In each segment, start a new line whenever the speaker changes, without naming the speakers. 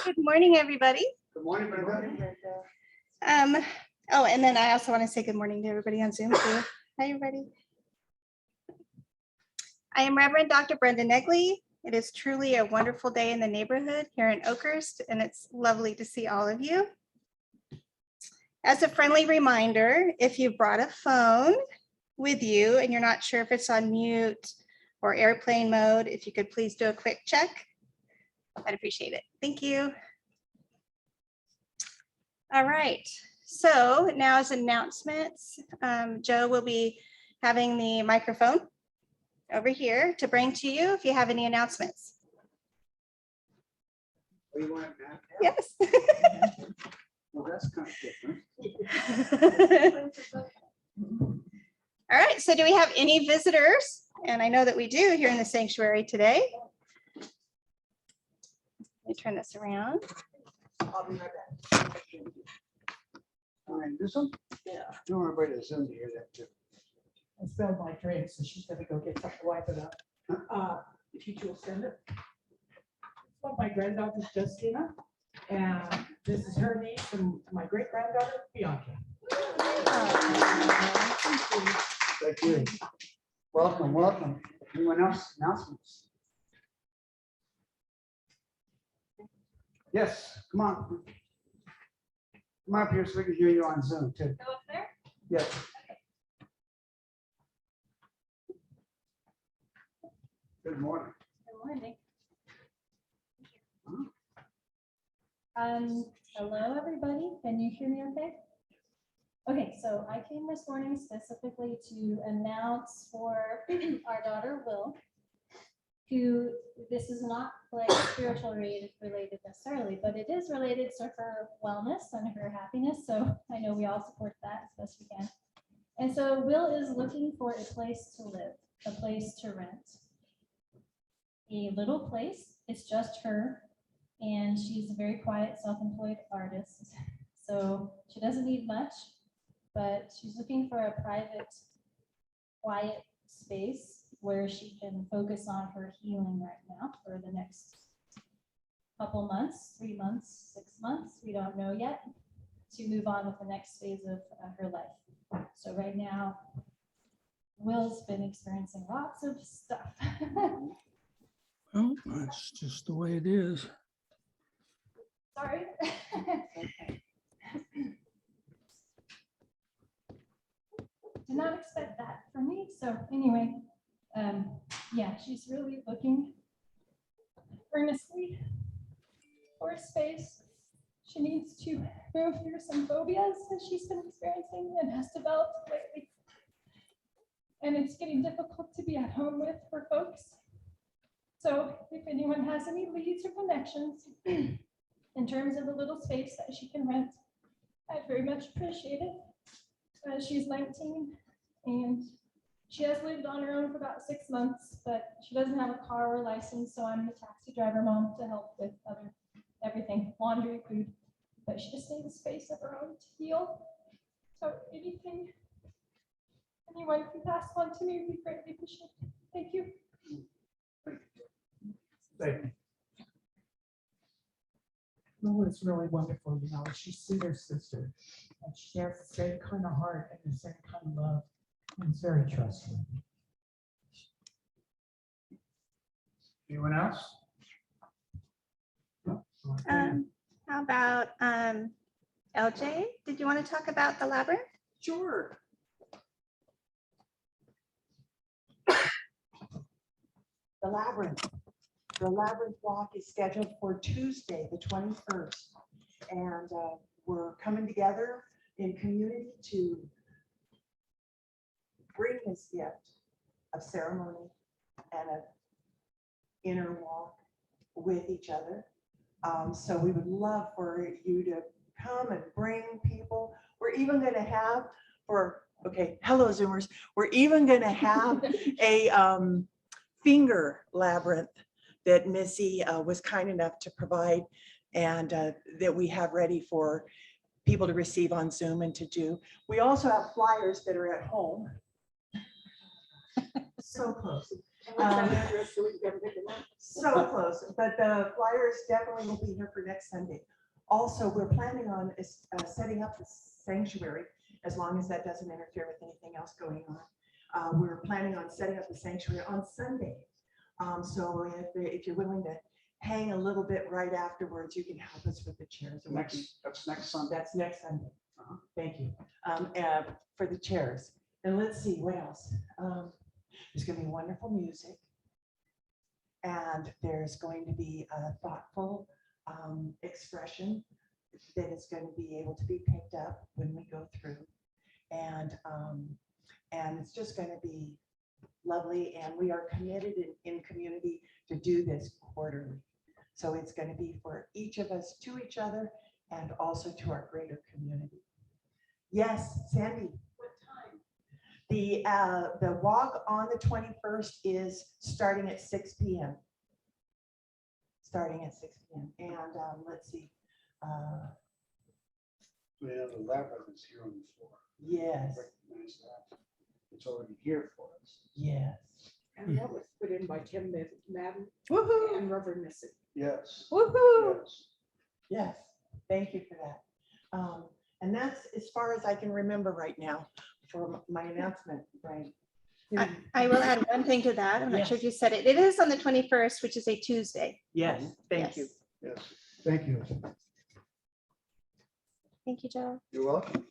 Good morning, everybody.
Good morning, everybody.
Oh, and then I also want to say good morning to everybody on Zoom too. Hi, everybody. I am Reverend Dr. Brenda Negley. It is truly a wonderful day in the neighborhood here in Oakhurst, and it's lovely to see all of you. As a friendly reminder, if you brought a phone with you and you're not sure if it's on mute or airplane mode, if you could please do a quick check, I'd appreciate it. Thank you. All right, so now as announcements, Joe will be having the microphone over here to bring to you if you have any announcements.
Oh, you want it back?
Yes.
Well, that's kind of different.
All right, so do we have any visitors? And I know that we do here in the sanctuary today. Let me turn this around.
I'll be right back. All right, this one?
Yeah.
Don't worry about it. Zoom to hear that too.
I spilled my drink, so she's gonna go get something to wipe it up. If you two will send it. Well, my granddaughter Justina, and this is her niece and my great granddaughter Bianca.
Thank you. Welcome, welcome. Anyone else? Announcements? Yes, come on. Come up here so we can hear you on Zoom too.
Go up there?
Yes. Good morning.
Good morning. Hello, everybody. Can you hear me okay? Okay, so I came this morning specifically to announce for our daughter, Will, who, this is not like spiritual related necessarily, but it is related to her wellness and her happiness. So I know we all support that as best we can. And so Will is looking for a place to live, a place to rent. A little place. It's just her, and she's a very quiet, self-employed artist. So she doesn't need much, but she's looking for a private, quiet space where she can focus on her healing right now for the next couple months, 3 months, 6 months, we don't know yet, to move on with the next phase of her life. So right now, Will's been experiencing lots of stuff.
Well, that's just the way it is.
Sorry. Did not expect that from me. So anyway, yeah, she's really looking earnestly for a space. She needs to move through some phobias that she's been experiencing and has developed lately. And it's getting difficult to be at home with for folks. So if anyone has any leads or connections in terms of a little space that she can rent, I'd very much appreciate it. She's 19 and she has lived on her own for about 6 months, but she doesn't have a car or license, so I'm the taxi driver mom to help with everything, laundry, food, but she just needs a space of her own to heal. So anything anyone can pass on to me would be greatly appreciated. Thank you.
Thank you.
Well, it's really wonderful, you know, she's seen her sister, and she has the same kind of heart and the same kind of love, and it's very trustworthy.
Anyone else?
How about LJ? Did you want to talk about the labyrinth?
Sure.
The labyrinth. The labyrinth walk is scheduled for Tuesday, the 21st. And we're coming together in community to bring this gift of ceremony and of inner walk with each other. So we would love for you to come and bring people. We're even going to have okay, hello Zoomers. We're even going to have a finger labyrinth that Missy was kind enough to provide, and that we have ready for people to receive on Zoom and to do. We also have flyers that are at home. So close. So close, but the flyers definitely will be here for next Sunday. Also, we're planning on setting up the sanctuary, as long as that doesn't interfere with anything else going on. We're planning on setting up the sanctuary on Sunday. So if you're willing to hang a little bit right afterwards, you can help us with the chairs.
That's next Sunday.
That's next Sunday. Thank you. For the chairs. And let's see, what else? There's going to be wonderful music. And there's going to be a thoughtful expression that is going to be able to be picked up when we go through. And it's just going to be lovely. And we are committed in community to do this quarterly. So it's going to be for each of us, to each other, and also to our greater community. Yes, Sandy. What time? The walk on the 21st is starting at 6 p.m. Starting at 6 p.m. And let's see.
The labyrinth is here on the floor.
Yes.
Recognize that. It's already here for us.
Yes.
And that was put in by Tim Madden
Woohoo!
and Reverend Missy.
Yes.
Woohoo!
Yes.
Yes. Thank you for that. And that's as far as I can remember right now for my announcement, Brian.
I will add one thing to that. I'm not sure if you said it. It is on the 21st, which is a Tuesday.
Yes, thank you.
Yes. Thank you.
Thank you, Joe.
You're welcome.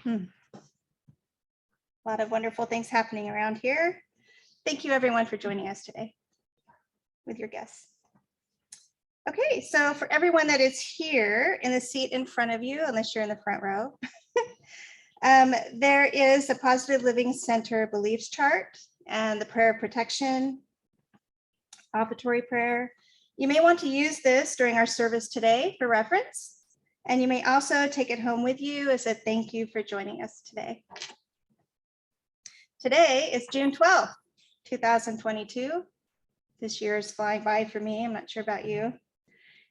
A lot of wonderful things happening around here. Thank you everyone for joining us today with your guests. Okay, so for everyone that is here in the seat in front of you, unless you're in the front row, there is a Positive Living Center beliefs chart and the prayer of protection, offertory prayer. You may want to use this during our service today for reference, and you may also take it home with you as a thank you for joining us today. Today is June 12th, 2022. This year is flying by for me. I'm not sure about you.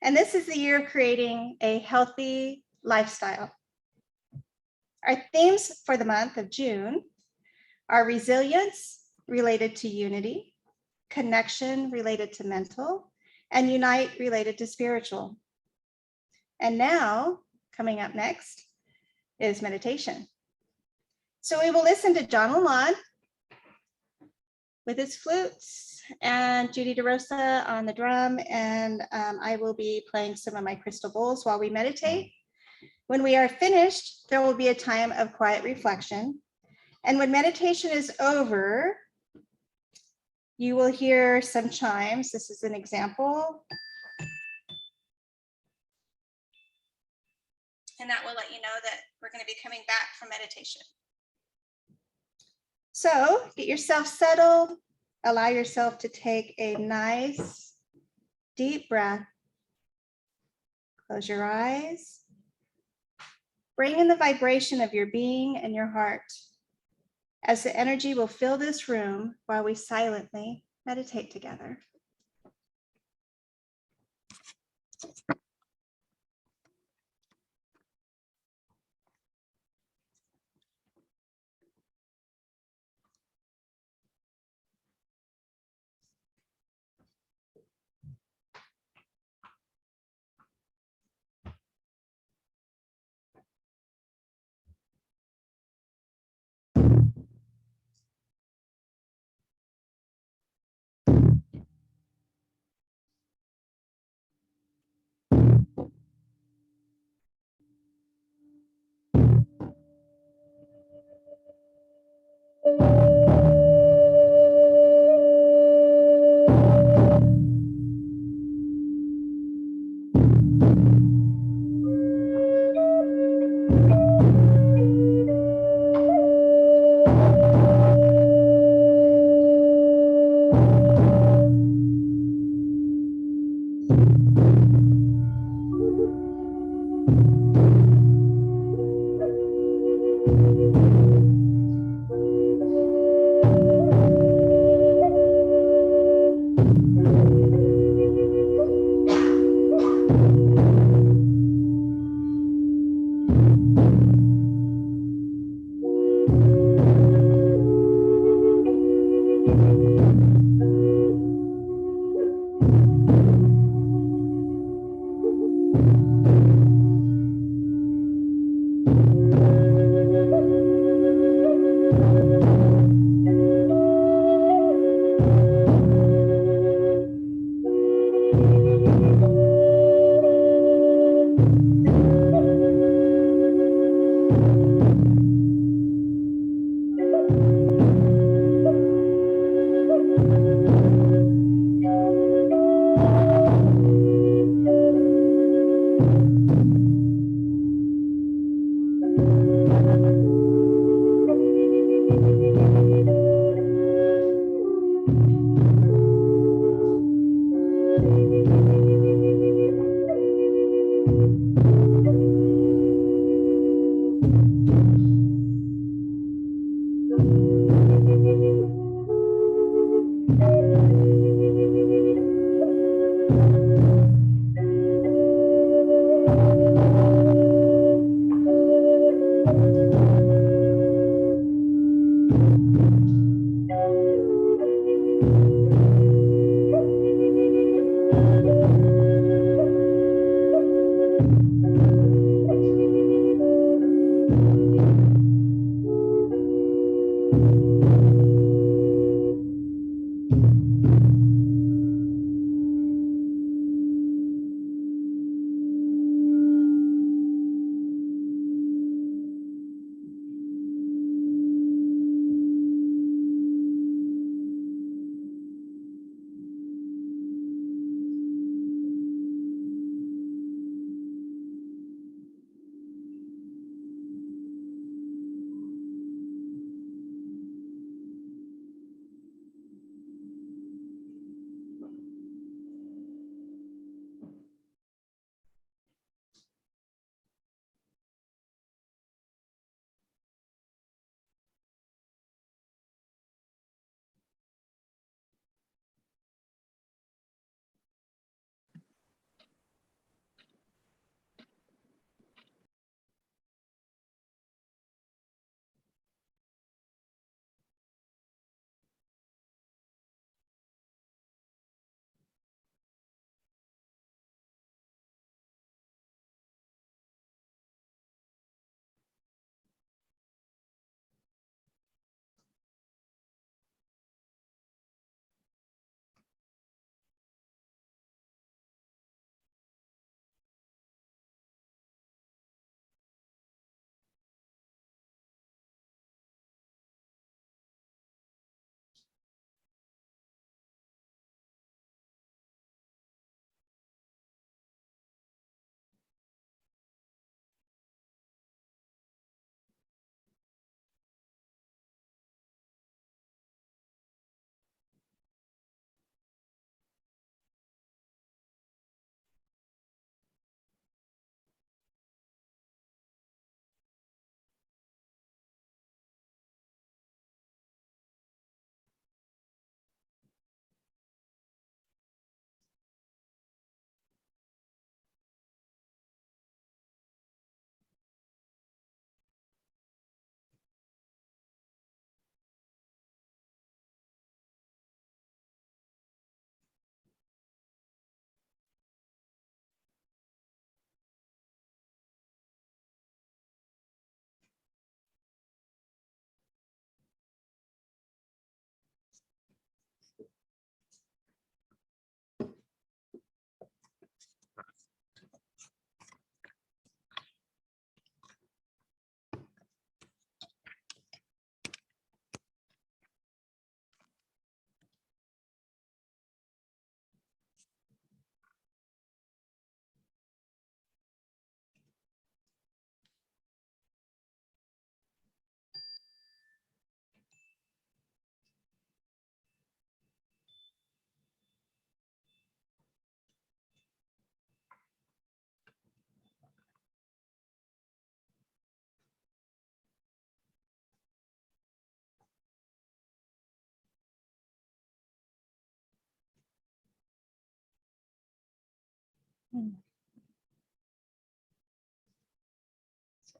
And this is the year of creating a healthy lifestyle. Our themes for the month of June are resilience related to unity, connection related to mental, and unite related to spiritual. And now, coming up next is meditation. So we will listen to John LaLonde with his flutes and Judy DeRosa on the drum, and I will be playing some of my crystal bowls while we meditate. When we are finished, there will be a time of quiet reflection. And when meditation is over, you will hear some chimes. This is an example. And that will let you know that we're going to be coming back from meditation. So get yourself settled. Allow yourself to take a nice deep breath. Close your eyes. Bring in the vibration of your being and your heart, as the energy will fill this room while we silently meditate together.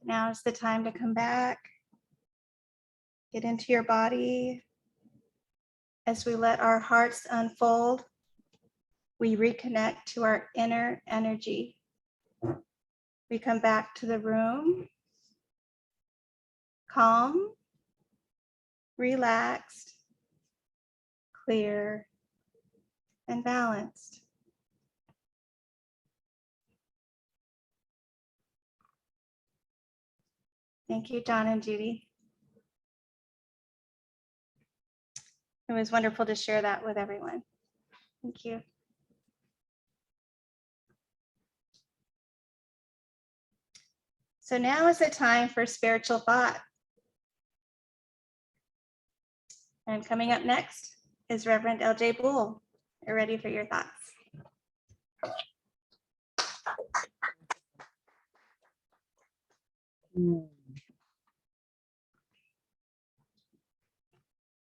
So now is the time to come back, get into your body. As we let our hearts unfold, we reconnect to our inner energy. We come back to the room, calm, relaxed, clear, and balanced. Thank you, John and Judy. It was wonderful to share that with everyone. Thank you. So now is the time for spiritual thought. And coming up next is Reverend L.J. Bull. You're ready for your thoughts.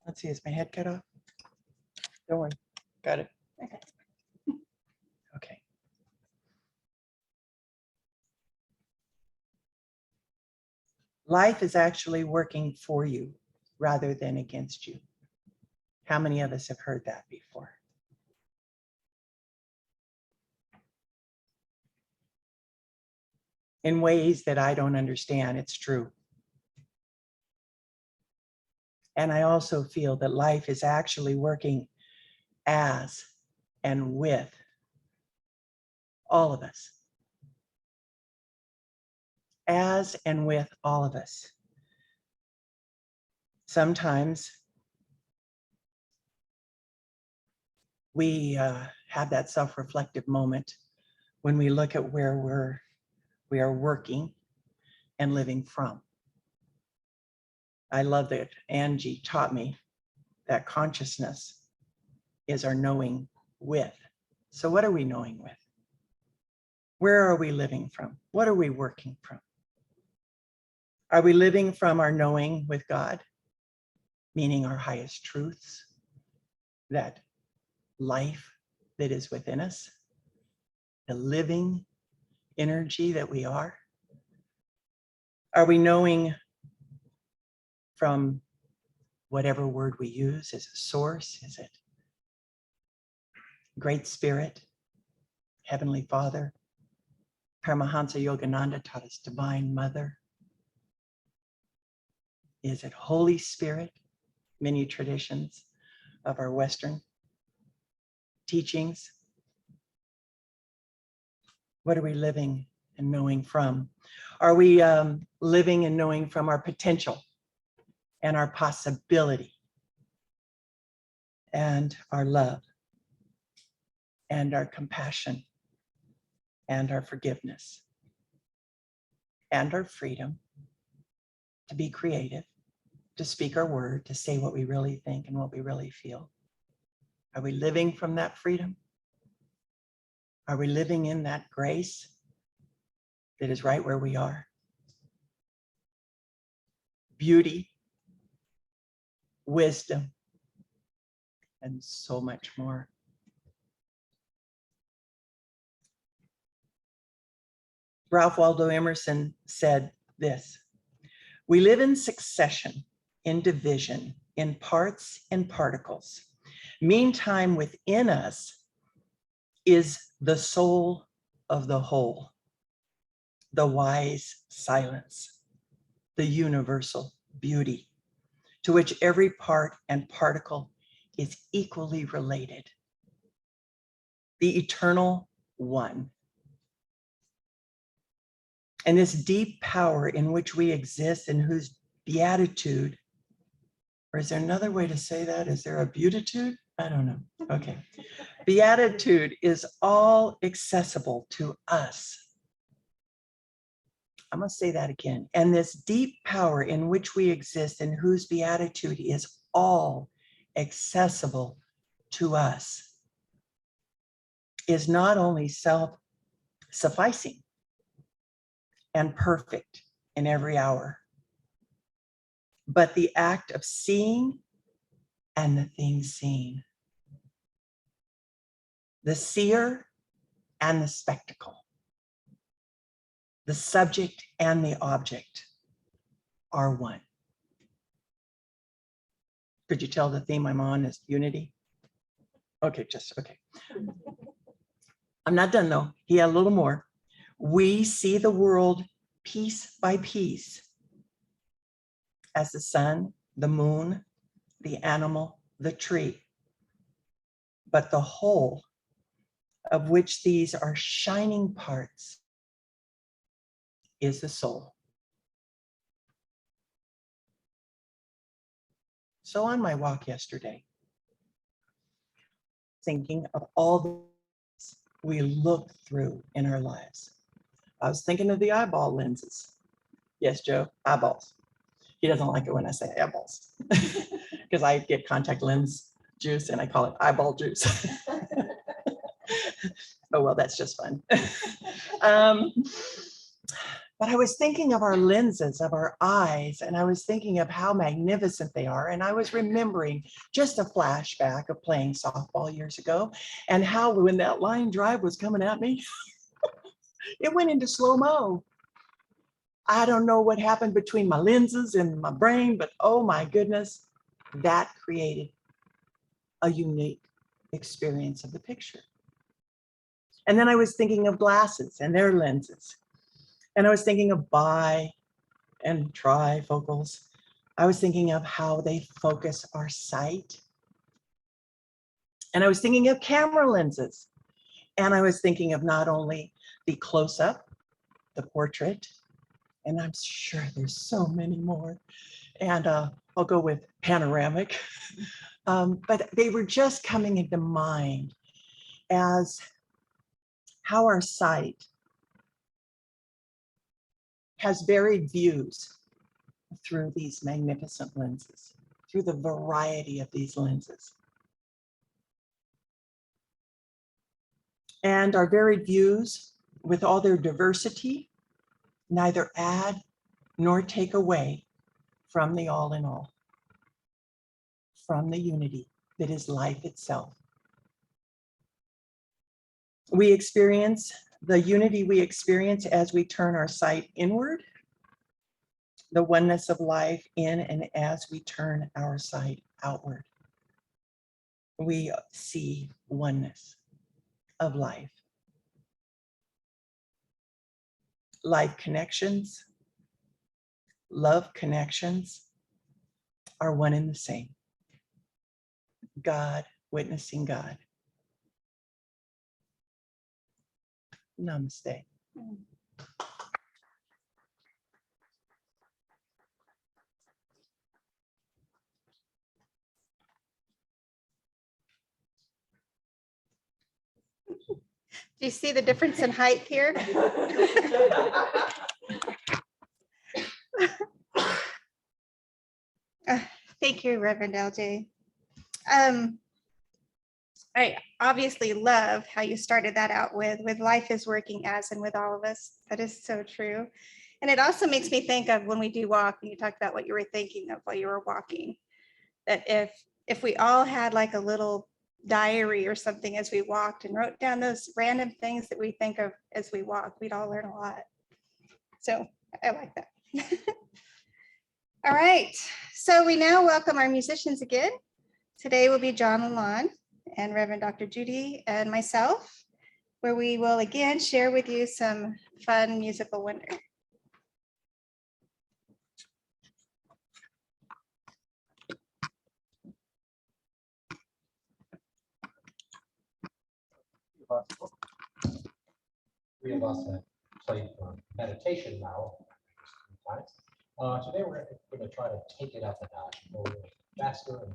Let's see, is my head cut off? Don't worry, got it.
Okay.
Life is actually working for you rather than against you. How many of us have heard that before? In ways that I don't understand, it's true. And I also feel that life is actually working as and with all of us. As and with all of us. Sometimes we have that self-reflective moment when we look at where we are working and living from. I love that Angie taught me that consciousness is our knowing with. So what are we knowing with? Where are we living from? What are we working from? Are we living from our knowing with God, meaning our highest truths, that life that is within us, the living energy that we are? Are we knowing from whatever word we use? Is it source? Is it Great Spirit, Heavenly Father? Paramahansa Yogananda taught us Divine Mother. Is it Holy Spirit? Many traditions of our Western teachings. What are we living and knowing from? Are we living and knowing from our potential and our possibility and our love and our compassion and our forgiveness and our freedom to be creative, to speak our word, to say what we really think and what we really feel? Are we living from that freedom? Are we living in that grace that is right where we are? Beauty, wisdom, and so much more. Ralph Waldo Emerson said this: we live in succession, in division, in parts and particles. Meantime, within us is the soul of the whole, the wise silence, the universal beauty, to which every part and particle is equally related. The eternal one. And this deep power in which we exist and whose beatitude, or is there another way to say that? Is there a beatitude? I don't know. Okay. Beatitude is all accessible to us. I'm going to say that again. And this deep power in which we exist and whose beatitude is all accessible to us is not only self-sufficing and perfect in every hour, but the act of seeing and the thing seen. The seer and the spectacle. The subject and the object are one. Could you tell the theme I'm on is unity? Okay, okay. I'm not done though. He had a little more. We see the world piece by piece as the sun, the moon, the animal, the tree. But the whole, of which these are shining parts, is the soul. So on my walk yesterday, thinking of all the things we look through in our lives, I was thinking of the eyeball lenses. Yes, Joe, eyeballs. He doesn't like it when I say eyeballs because I get contact lens juice and I call it eyeball juice. Oh, well, that's just fun. But I was thinking of our lenses, of our eyes, and I was thinking of how magnificent they are. And I was remembering just a flashback of playing softball years ago and how when that line drive was coming at me, it went into slow-mo. I don't know what happened between my lenses and my brain, but oh my goodness, that created a unique experience of the picture. And then I was thinking of glasses and their lenses. And I was thinking of bi and trifocals. I was thinking of how they focus our sight. And I was thinking of camera lenses. And I was thinking of not only the close-up, the portrait, and I'm sure there's so many more. And I'll go with panoramic. But they were just coming into mind as how our sight has varied views through these magnificent lenses, through the variety of these lenses. And our varied views, with all their diversity, neither add nor take away from the all in all, from the unity that is life itself. We experience the unity we experience as we turn our sight inward, the oneness of life in and as we turn our sight outward. We see oneness of life. Life connections, love connections are one and the same. God witnessing God. Namaste.
Do you see the difference in height here? Thank you, Reverend LJ. I obviously love how you started that out with life is working as and with all of us. That is so true. And it also makes me think of when we do walk, and you talked about what you were thinking of while you were walking, that if we all had like a little diary or something as we walked and wrote down those random things that we think of as we walk, we'd all learn a lot. So I like that. All right, so we now welcome our musicians again. Today will be John LaLonde and Reverend Dr. Judy and myself, where we will again share with you some fun musical wonder.
Three of us have played for meditation now. Today we're going to try to take it up a notch, go a little faster. And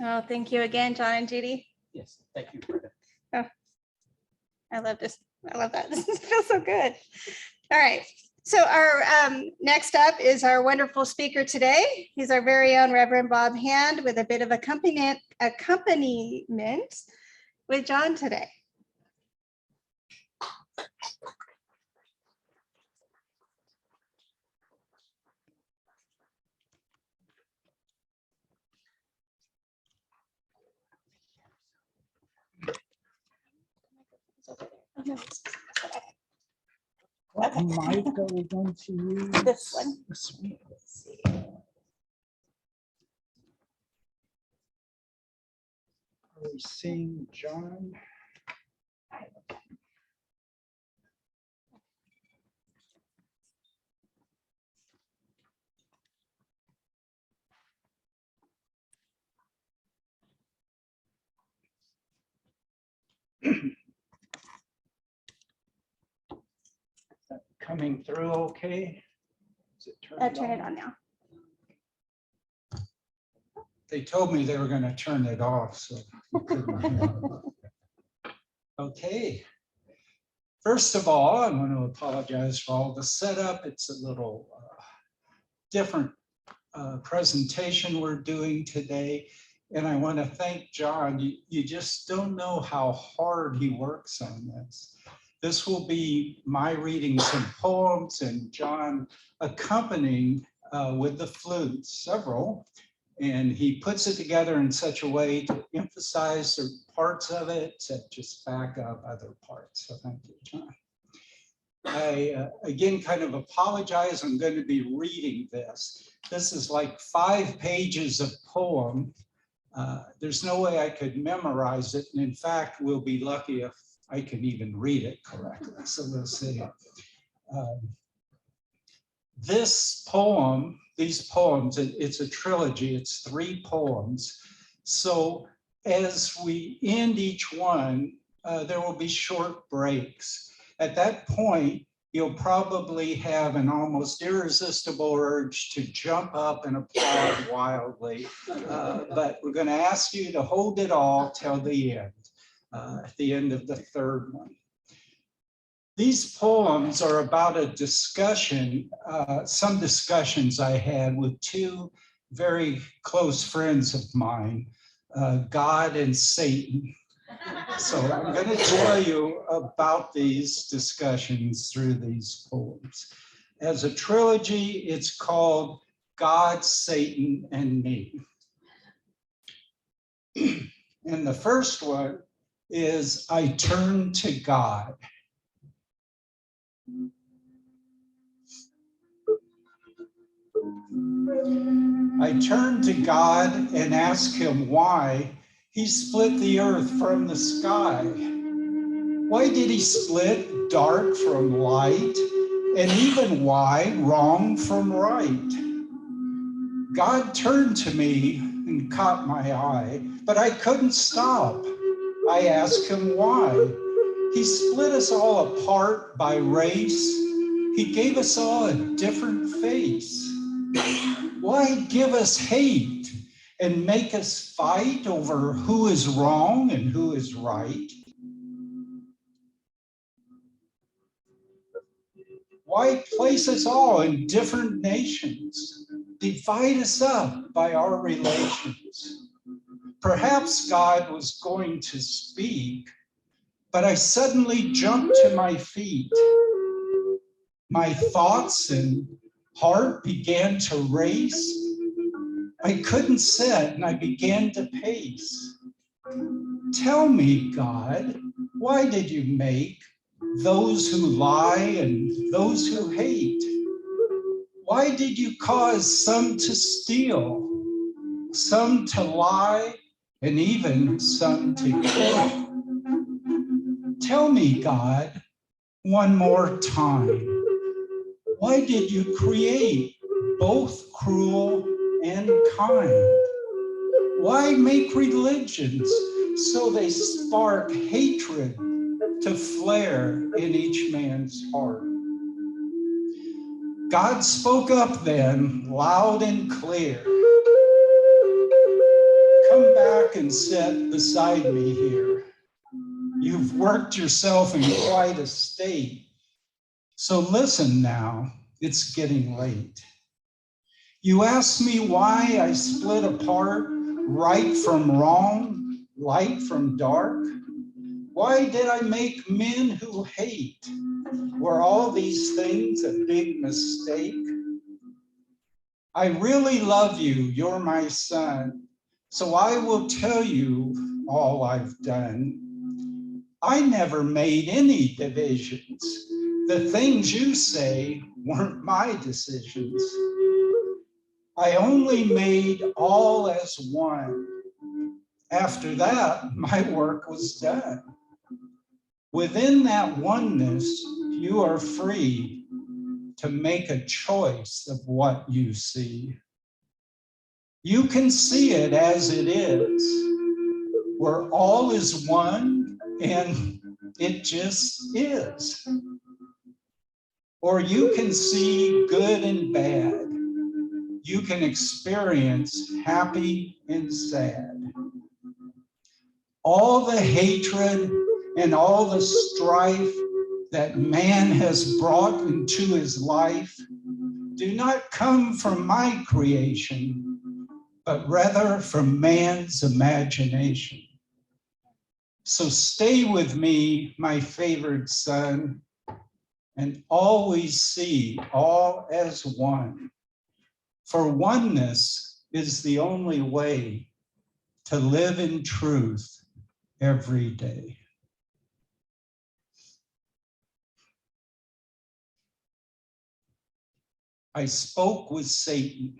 Oh, thank you again, John and Judy.
Yes, thank you, Brenda.
I love this. I love that. This feels so good. All right. So our next up is our wonderful speaker today. He's our very own Reverend Bob Hand with a bit of accompaniment with John today.
What mic are we going to use?
This one.
This one.
Let's see.
Are we seeing John? Coming through okay? Is it turned
Turn it on now.
They told me they were going to turn it off, so. we couldn't. Okay. First of all, I want to apologize for all the setup. It's a little different presentation we're doing today. And I want to thank John. You just don't know how hard he works on this. This will be my reading some poems and John accompanying with the flute, several. And he puts it together in such a way to emphasize certain parts of it, to just back up other parts. So thank you, John. I, again, kind of apologize. I'm going to be reading this. This is like 5 pages of poem. There's no way I could memorize it. And in fact, we'll be lucky if I can even read it correctly. So we'll see. This poem, these poems, it's a trilogy, it's 3 poems. So as we end each one, there will be short breaks. At that point, you'll probably have an almost irresistible urge to jump up and applaud wildly. But we're going to ask you to hold it all till the end, at the end of the 3rd one. These poems are about a discussion, some discussions I had with 2 very close friends of mine, God and Satan. So I'm going to tell you about these discussions through these poems. As a trilogy, it's called God, Satan, and Me. And the first one is I Turn to God. I turn to God and ask him why he split the earth from the sky. Why did he split dark from light, and even why wrong from right? God turned to me and caught my eye, but I couldn't stop. I asked him why. He split us all apart by race. He gave us all a different face. Why give us hate and make us fight over who is wrong and who is right? Why place us all in different nations, divide us up by our relations? Perhaps God was going to speak, but I suddenly jumped to my feet. My thoughts and heart began to race. I couldn't sit and I began to pace. Tell me, God, why did you make those who lie and those who hate? Why did you cause some to steal, some to lie, and even some to kill? Tell me, God, one more time, why did you create both cruel and kind? Why make religions so they spark hatred to flare in each man's heart? God spoke up then, loud and clear. come back and sit beside me here. You've worked yourself in quite a state. So listen now, it's getting late. You ask me why I split apart right from wrong, light from dark. Why did I make men who hate? Were all these things a big mistake? I really love you, you're my son, so I will tell you all I've done. I never made any divisions. The things you say weren't my decisions. I only made all as one. After that, my work was done. Within that oneness, you are free to make a choice of what you see. You can see it as it is, where all is one and it just is. Or you can see good and bad. You can experience happy and sad. All the hatred and all the strife that man has brought into his life do not come from my creation, but rather from man's imagination. So stay with me, my favored son, and always see all as one. For oneness is the only way to live in truth every day. I spoke with Satan.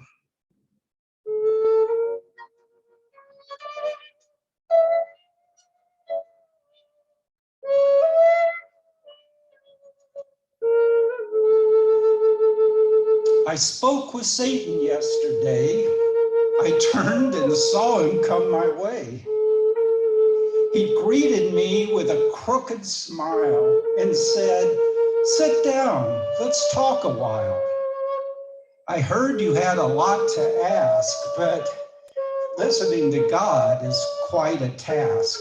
I spoke with Satan yesterday. I turned and saw him come my way. He greeted me with a crooked smile and said, "Sit down, let's talk a while. I heard you had a lot to ask, but listening to God is quite a task.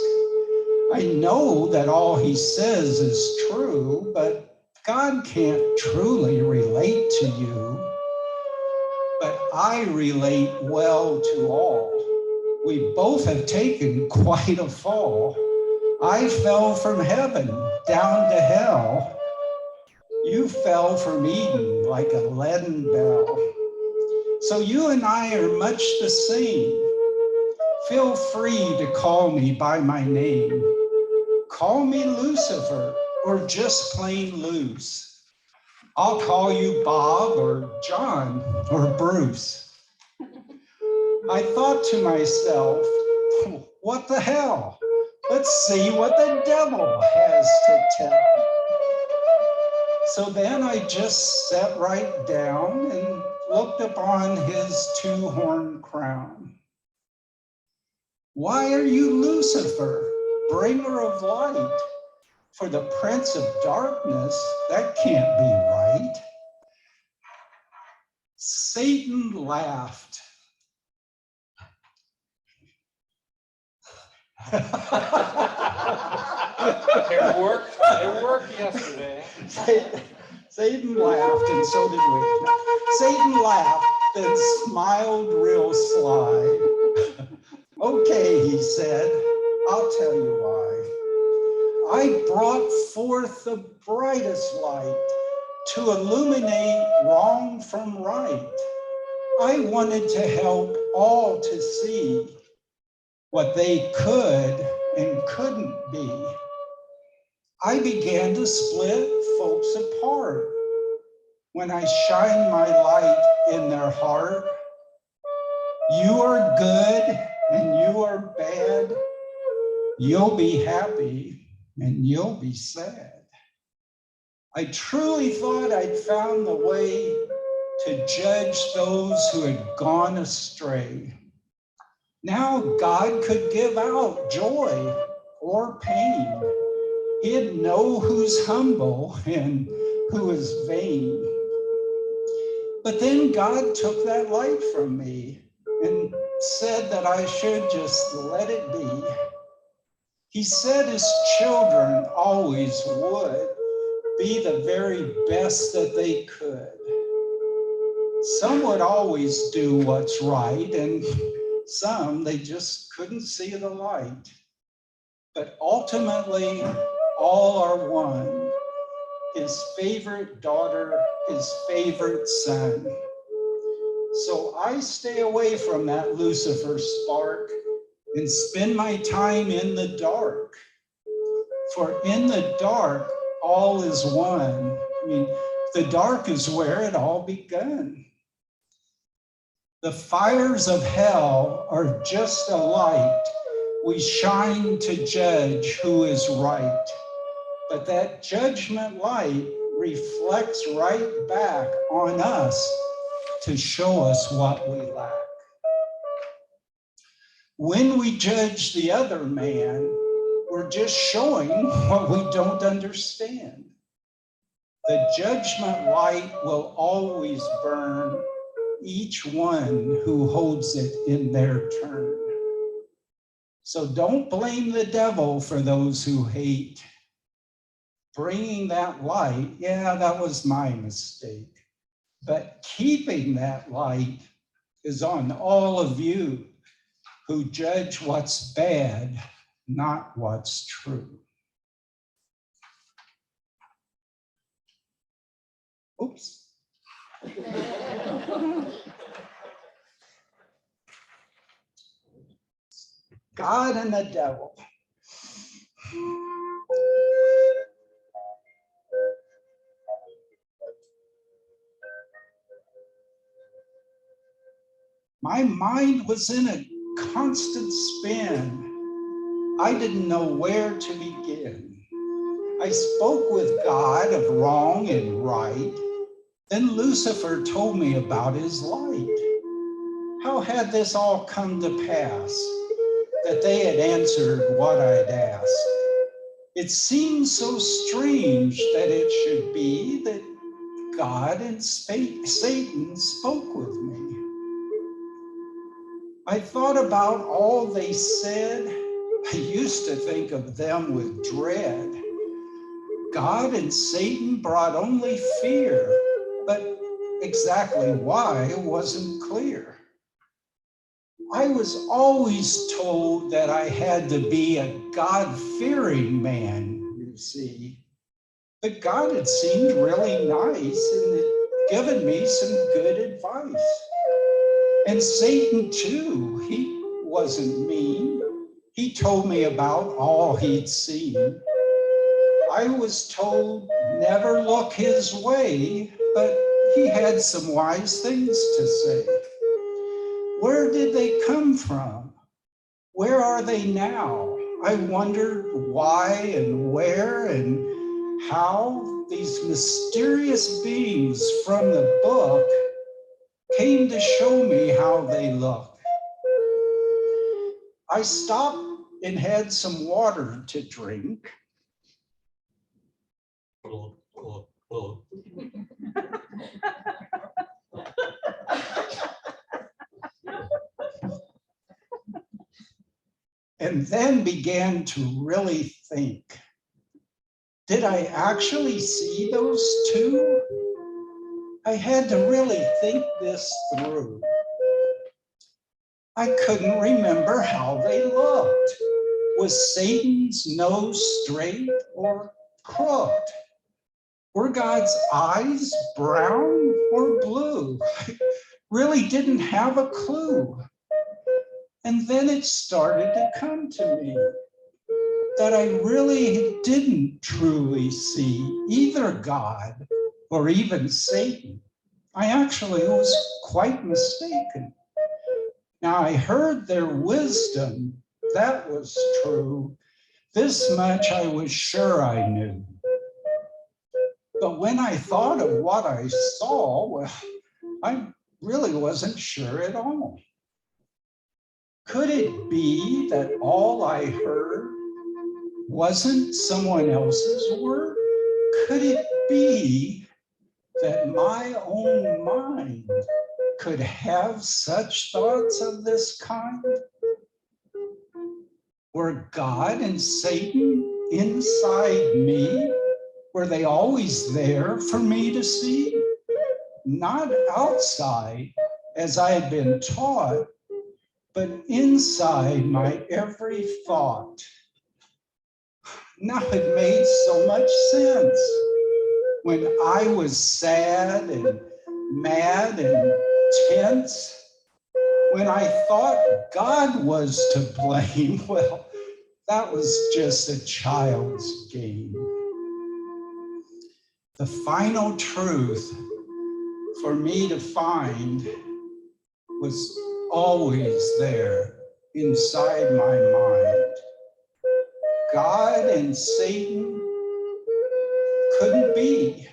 I know that all he says is true, but God can't truly relate to you. But I relate well to all. We both have taken quite a fall. I fell from heaven down to hell. You fell from Eden like a leaden bell. So you and I are much the same. Feel free to call me by my name. Call me Lucifer or just plain Luce. I'll call you Bob or John or Bruce. I thought to myself, what the hell? Let's see what the devil has to tell. So then I just sat right down and looked upon his two-horned crown. Why are you Lucifer, bringer of light? For the prince of darkness, that can't be right. Satan laughed.
It worked yesterday.
Satan laughed, and so did we. Satan laughed, then smiled real sly. Okay, he said, I'll tell you why. I brought forth the brightest light to illuminate wrong from right. I wanted to help all to see what they could and couldn't be. I began to split folks apart when I shine my light in their heart. You are good and you are bad. You'll be happy and you'll be sad. I truly thought I'd found the way to judge those who had gone astray. Now God could give out joy or pain. He'd know who's humble and who is vain. But then God took that light from me and said that I should just let it be. He said his children always would be the very best that they could. Some would always do what's right, and some they just couldn't see the light. But ultimately, all are one. His favorite daughter, his favorite son. So I stay away from that Lucifer spark and spend my time in the dark. For in the dark, all is one. I mean, the dark is where it all begun. The fires of hell are just a light. We shine to judge who is right. But that judgment light reflects right back on us to show us what we lack. When we judge the other man, we're just showing what we don't understand. The judgment light will always burn each one who holds it in their turn. So don't blame the devil for those who hate. Bringing that light, yeah, that was my mistake. But keeping that light is on all of you who judge what's bad, not what's true. Oops. God and the devil. My mind was in a constant spin. I didn't know where to begin. I spoke with God of wrong and right. Then Lucifer told me about his light. How had this all come to pass, that they had answered what I'd asked? It seemed so strange that it should be that God and Satan spoke with me. I thought about all they said. I used to think of them with dread. God and Satan brought only fear, but exactly why wasn't clear. I was always told that I had to be a God-fearing man, you see. But God had seemed really nice and had given me some good advice. And Satan too, he wasn't mean. He told me about all he'd seen. I was told never look his way, but he had some wise things to say. Where did they come from? Where are they now? I wondered why and where and how these mysterious beings from the book came to show me how they look. I stopped and had some water to drink. And then began to really think. Did I actually see those two? I had to really think this through. I couldn't remember how they looked. Was Satan's nose straight or crooked? Were God's eyes brown or blue? I really didn't have a clue. And then it started to come to me that I really didn't truly see either God or even Satan. I actually was quite mistaken. Now I heard their wisdom, that was true. This much I was sure I knew. But when I thought of what I saw, well, I really wasn't sure at all. Could it be that all I heard wasn't someone else's word? Could it be that my own mind could have such thoughts of this kind? Were God and Satan inside me? Were they always there for me to see? Not outside, as I had been taught, but inside my every thought. Now it made so much sense. When I was sad and mad and tense, when I thought God was to blame, well, that was just a child's game. The final truth for me to find was always there inside my mind. God and Satan couldn't be.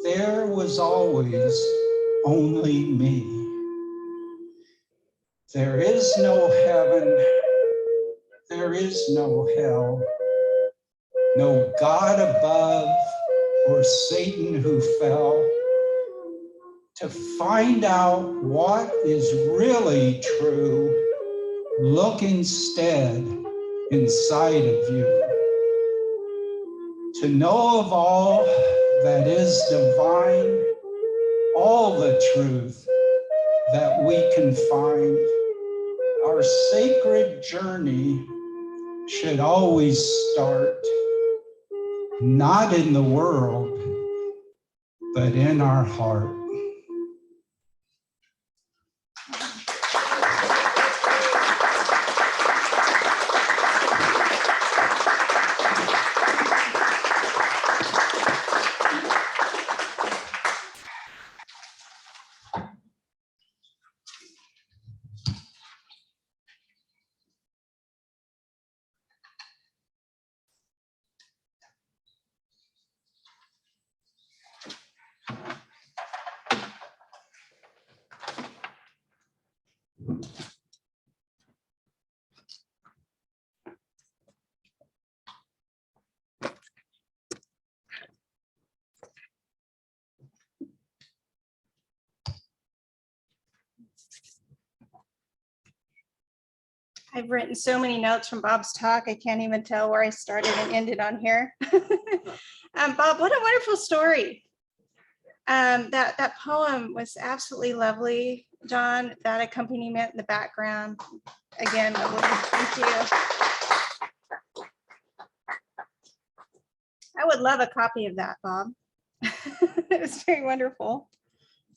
There was always only me. There is no heaven, there is no hell, no God above or Satan who fell. To find out what is really true, look instead inside of you. To know of all that is divine, all the truth that we can find, our sacred journey should always start, not in the world, but in our heart.
I've written so many notes from Bob's talk, I can't even tell where I started and ended on here. Bob, what a wonderful story. That poem was absolutely lovely. John, that accompaniment in the background, again, lovely. Thank you. I would love a copy of that, Bob. It was very wonderful.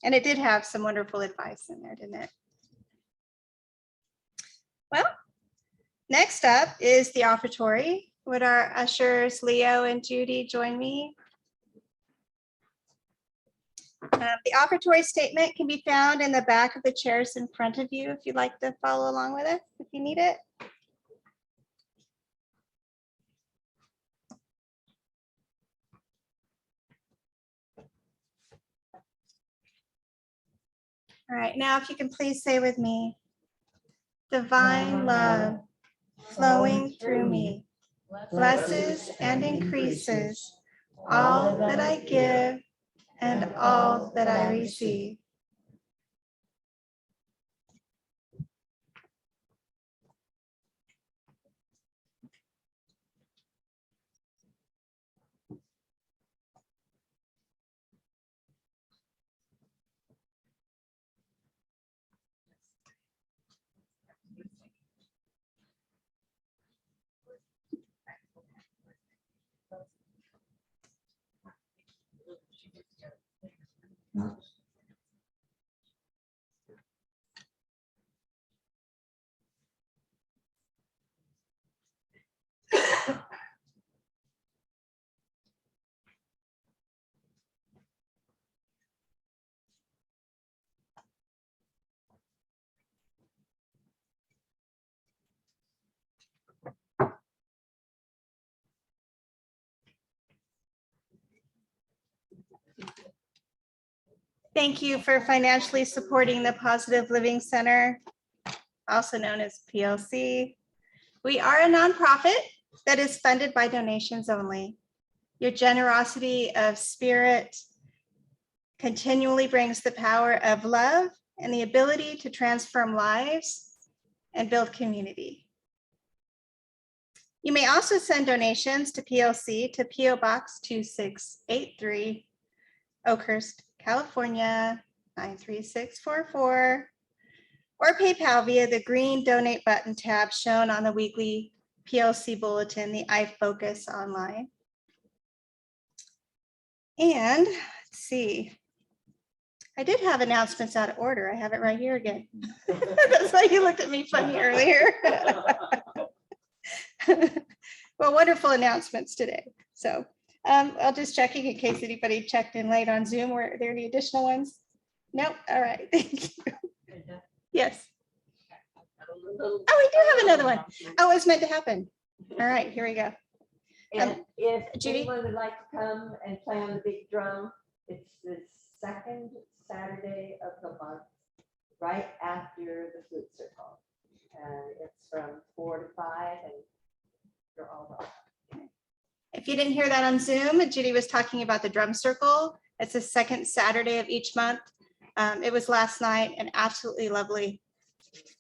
And it did have some wonderful advice in there, didn't it? Well, next up is the offertory. Would our ushers, Leo and Judy, join me? The offertory statement can be found in the back of the chairs in front of you if you'd like to follow along with us, if you need it. All right, now if you can please say with me, divine love flowing through me, blesses and increases all that I give and all that I receive. Thank you for financially supporting the Positive Living Center, also known as PLC. We are a nonprofit that is funded by donations only. Your generosity of spirit continually brings the power of love and the ability to transform lives and build community. You may also send donations to PLC to PO Box 2683, Oakhurst, California, 93644, or PayPal via the green donate button tab shown on the weekly PLC bulletin, the iFocus online. And let's see, I did have announcements out of order. I have it right here again. That's why you looked at me funny earlier. Well, wonderful announcements today. So I'll just checking in case anybody checked in late on Zoom. Were there any additional ones? Nope. All right. Thank you. Yes. Oh, we do have another one. Oh, it's meant to happen. All right, here we go.
And if
Judy?
anyone would like to come and play on the big drum, it's the second Saturday of the month, right after the flute circle. And it's from 4 to 5, and you're all welcome.
If you didn't hear that on Zoom, Judy was talking about the drum circle. It's the second Saturday of each month. It was last night and absolutely lovely.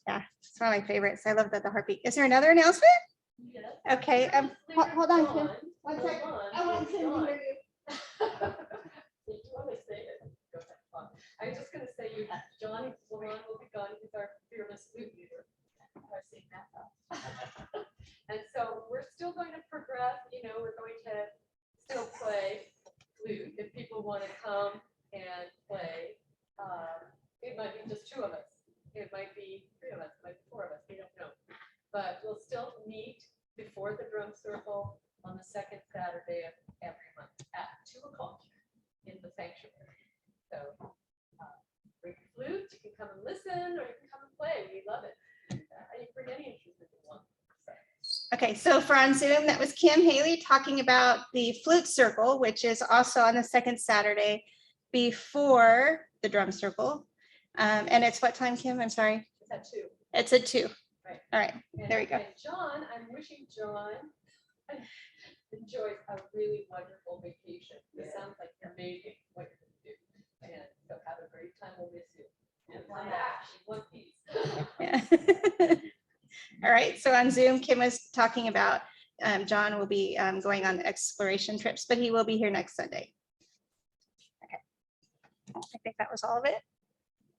Yeah, it's one of my favorites. I love the heartbeat. Is there another announcement?
Yes.
Okay, hold on, Kim.
John,
One second.
LaLonde
I want
will be
Tim to
on.
hear you.
If you want to say it, go ahead. I was just going to say, John LaLonde will be gone. He's our fearless flute leader. I've seen that. And so we're still going to progress. We're going to still play flute. If people want to come and play, it might be just 2 of us. It might be 3 of us, it might be 4 of us. We don't know. But we'll still meet before the drum circle on the second Saturday of every month at 2 o'clock in the sanctuary. So bring your flute, you can come and listen, or you can come and play. We love it. You can bring any instrument you want.
Okay, so for on Zoom, that was Kim Haley talking about the flute circle, which is also on the second Saturday before the drum circle. And it's what time, Kim? I'm sorry.
It's at 2.
It's at 2.
Right.
All right,
And-
there we go.
And John, I'm wishing John enjoys a really wonderful vacation. It sounds like you're amazing what you're going to do. And so have a great time. We'll miss you. And come back in one piece.
Yeah. All right, so on Zoom, Kim was talking about John will be going on exploration trips, but he will be here next Sunday. Okay, I think that was all of it.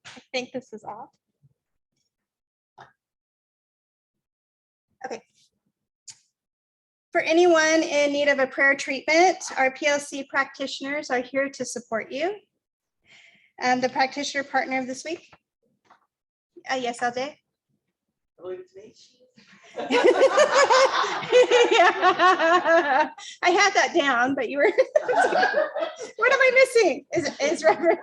I think this is all. Okay. For anyone in need of a prayer treatment, our PLC practitioners are here to support you. The practitioner partner of this week. Yes, LJ.
I believe it's me.
Yeah. I had that down, but you were. What am I missing? Is Reverend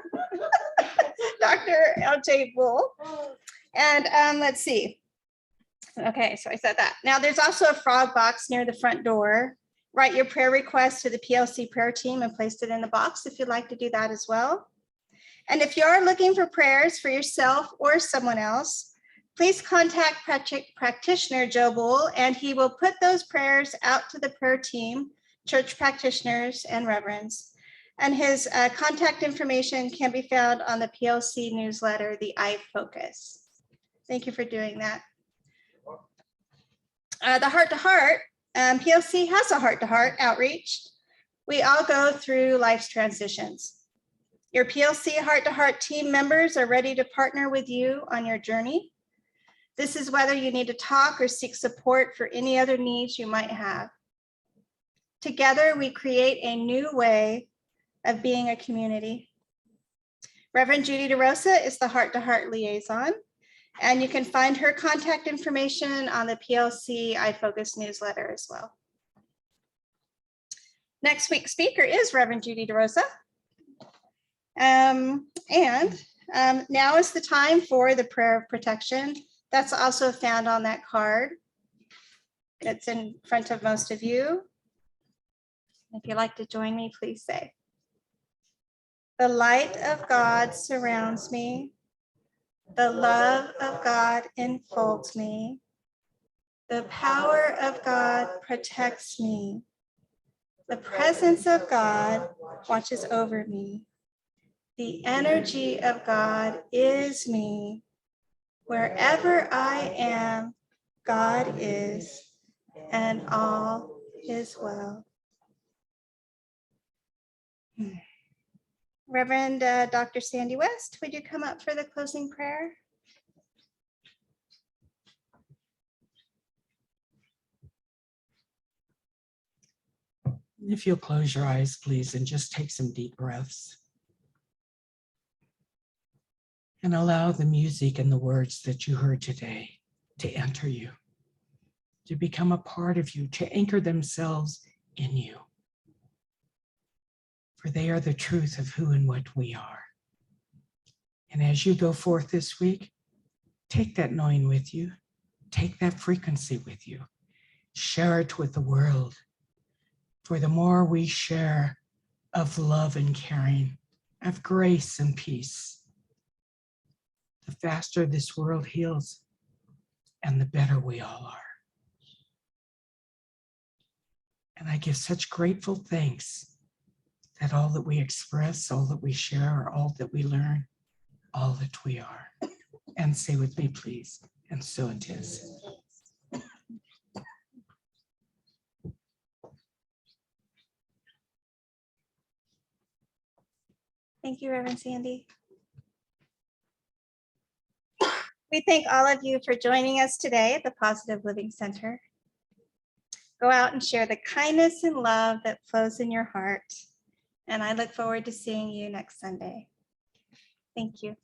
Dr. LJ Bull. And let's see. Okay, so I said that. Now there's also a frog box near the front door. Write your prayer request to the PLC prayer team and place it in the box if you'd like to do that as well. And if you are looking for prayers for yourself or someone else, please contact practitioner Joe Bull, and he will put those prayers out to the prayer team, church practitioners, and reverends. And his contact information can be found on the PLC newsletter, the iFocus. Thank you for doing that. The heart-to-heart, PLC has a heart-to-heart outreach. We all go through life's transitions. Your PLC heart-to-heart team members are ready to partner with you on your journey. This is whether you need to talk or seek support for any other needs you might have. Together, we create a new way of being a community. Reverend Judy DeRosa is the heart-to-heart liaison, and you can find her contact information on the PLC iFocus newsletter as well. Next week's speaker is Reverend Judy DeRosa. Now is the time for the prayer of protection. That's also found on that card. It's in front of most of you. If you'd like to join me, please say. The light of God surrounds me. The love of God enfolds me. The power of God protects me. The presence of God watches over me. The energy of God is me. Wherever I am, God is, and all is well. Reverend Dr. Sandy West, would you come up for the closing prayer?
If you'll close your eyes, please, and just take some deep breaths. And allow the music and the words that you heard today to enter you, to become a part of you, to anchor themselves in you. For they are the truth of who and what we are. And as you go forth this week, take that knowing with you, take that frequency with you, share it with the world. For the more we share of love and caring, of grace and peace, the faster this world heals and the better we all are. And I give such grateful thanks that all that we express, all that we share, all that we learn, all that we are. And say with me, please, and so it is.
Thank you, Reverend Sandy. We thank all of you for joining us today at the Positive Living Center. Go out and share the kindness and love that flows in your heart. And I look forward to seeing you next Sunday. Thank you.